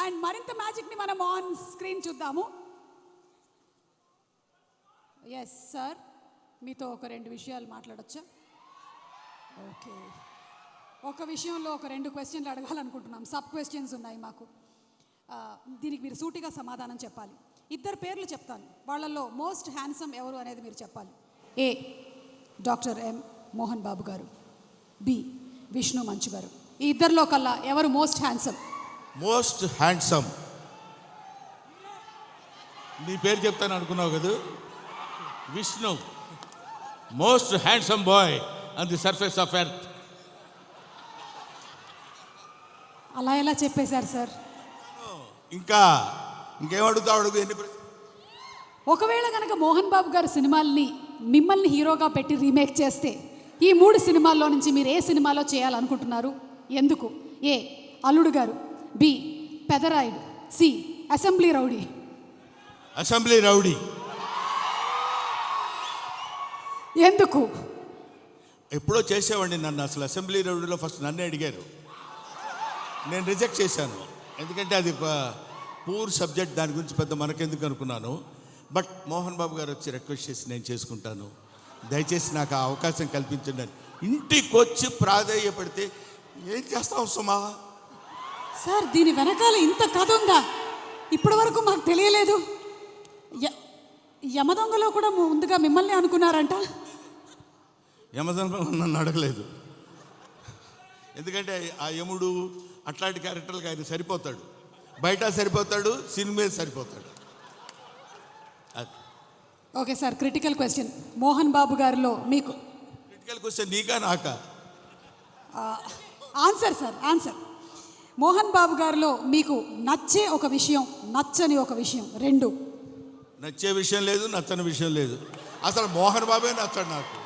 And మరింత మ్యాజిక్ని మనం on screen చూద్దాము. ఎస్ సార్, మీతో ఒక 2 విషయాలు మాట్లాడొచ్చా? ఓకే, ఒక విషయంలో ఒక 2 క్వశ్చన్లు అడగాలనుకుంటున్నాం. సబ్ క్వశ్చన్స్ ఉన్నాయి మాకు. దీనికి మీరు సూటిగా సమాధానం చెప్పాలి. 2 పేర్లు చెప్తాను, వాళ్ళల్లో మోస్ట్ హ్యాండ్సమ్ ఎవరు అనేది మీరు చెప్పాలి. ఏ డాక్టర్ ఎం మోహన్ బాబు గారు, బి విష్ణు మంచు గారు. ఈ 2లో కల్లా ఎవరు మోస్ట్ హ్యాండ్సమ్? మోస్ట్ హ్యాండ్సమ్ నీ పేరు చెప్తాను అనుకున్నావు కదా, Vishnu. Most handsome boy on the surface of earth. అలా ఎలా చెప్పేశారు సార్? ఇంకేం అడుగుతావు అడుగు. ఒకవేళ కనుక మోహన్ బాబు గారు సినిమాల్ని మిమ్మల్ని హీరోగా పెట్టి రీమేక్ చేస్తే ఈ 3 సినిమాల్లో నుంచి మీరు ఏ సినిమాలో చేయాలనుకుంటున్నారు? ఎందుకు? A Alludu Garu, B Pedarayudu, C assembly rowdy. Assembly rowdy. ఎందుకు? ఎప్పుడో చేసేవాడిని నన్ను. అసలు అసెంబ్లీ రౌడీలో ఫస్ట్ నన్నే అడిగారు, నేను రిజెక్ట్ చేశాను. ఎందుకంటే అది పూర్ సబ్జెక్ట్, దాని గురించి పెద్ద మనకెందుకు అనుకున్నాను. బట్ మోహన్ బాబు గారు వచ్చి రిక్వెస్ట్ చేసి నేను చేసుకుంటాను, దయచేసి నాకు ఆ అవకాశం కల్పించండి అని ఇంటికి వచ్చి ప్రాధేయపడితే ఏం చేస్తావు సుమా? సార్, దీని వెనకాల ఇంత కథ ఉందా? ఇప్పటి వరకు మాకు తెలియలేదు. యమదొంగలో కూడా ముందుగా మిమ్మల్ని అనుకున్నారంట. యమదొంగ నన్ను అడగలేదు, ఎందుకంటే ఆ యముడు అట్లాంటి క్యారెక్టర్లకు ఆయన సరిపోతాడు. బయట సరిపోతాడు, సినిమా సరిపోతాడు. Okay sir, critical question. Mohan Babu గారిలో మీకు క్రిటికల్ క్వశ్చన్ నీకా నాకా? Answer sir, answer. Mohan Babu గారిలో మీకు నచ్చే ఒక విషయం, నచ్చని ఒక విషయం, 2. నచ్చే విషయం లేదు, నచ్చని విషయం లేదు. అసలు మోహన్ బాబే నచ్చడు నాకు.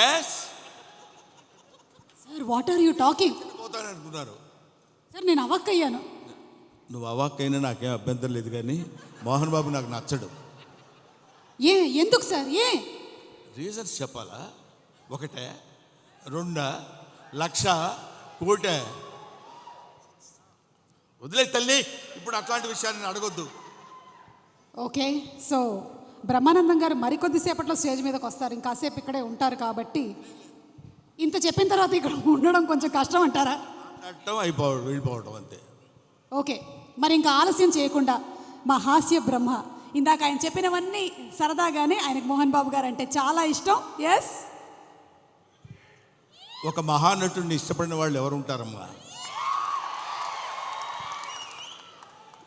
Yes sir, what are you talking? పోతాను అనుకున్నారు సార్, నేను అవాక్కయ్యాను. నువ్వు అవాక్కైనా నాకేం అభ్యంతరం లేదు, కానీ మోహన్ బాబు నాకు నచ్చడు. ఎందుకు సార్? రీజన్స్ చెప్పాలా? 1, 2, లక్ష, కోటే? వదిలే తల్లి, ఇప్పుడు అట్లాంటి విషయాన్ని అడగొద్దు. ఓకే, సో బ్రహ్మానందం గారు మరికొద్దిసేపట్లో స్టేజ్ మీదకి వస్తారు, ఇంకాసేపు ఇక్కడే ఉంటారు. కాబట్టి ఇంత చెప్పిన తర్వాత ఇక్కడ ఉండడం కొంచెం కష్టం అంటారా? వెళ్ళిపోవడం అంతే. ఓకే, మరి ఇంకా ఆలస్యం చేయకుండా మా హాస్య బ్రహ్మ, ఇందాక ఆయన చెప్పినవన్నీ సరదాగానే ఆయనకు మోహన్ బాబు గారు అంటే చాలా ఇష్టం. ఎస్, ఒక మహానటుడిని ఇష్టపడిన వాళ్ళు ఎవరు ఉంటారమ్మా?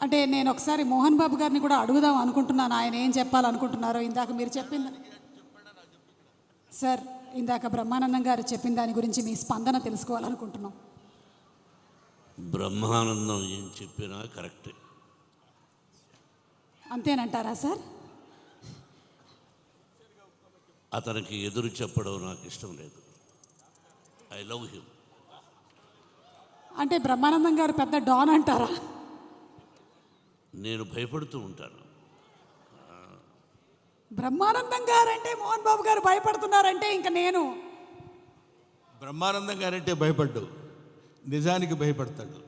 అంటే నేను ఒకసారి మోహన్ బాబు గారిని కూడా అడుగుదాం అనుకుంటున్నాను, ఆయన ఏం చెప్పాలనుకుంటున్నారో. ఇందాక మీరు చెప్పింది సార్, ఇందాక బ్రహ్మానందం గారు చెప్పిన దాని గురించి మీ స్పందన తెలుసుకోవాలనుకుంటున్నాం. బ్రహ్మానందం ఏం చెప్పినా కరెక్టే. అంతేనంటారా సార్? అతనికి ఎదురు చెప్పడం నాకు ఇష్టం లేదు. I love him. అంటే బ్రహ్మానందం గారు పెద్ద డాన్ అంటారా? నేను భయపడుతూ ఉంటాను. బ్రహ్మానందం గారు అంటే మోహన్ బాబు గారు భయపడుతున్నారంటే ఇంకా నేను బ్రహ్మానందం గారంటే భయపడ్డు, నిజానికి భయపడతాడు.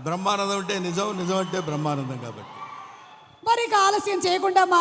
బ్రహ్మానందం అంటే నిజం, నిజం అంటే బ్రహ్మానందం. కాబట్టి మరి ఆలస్యం చేయకుండా మా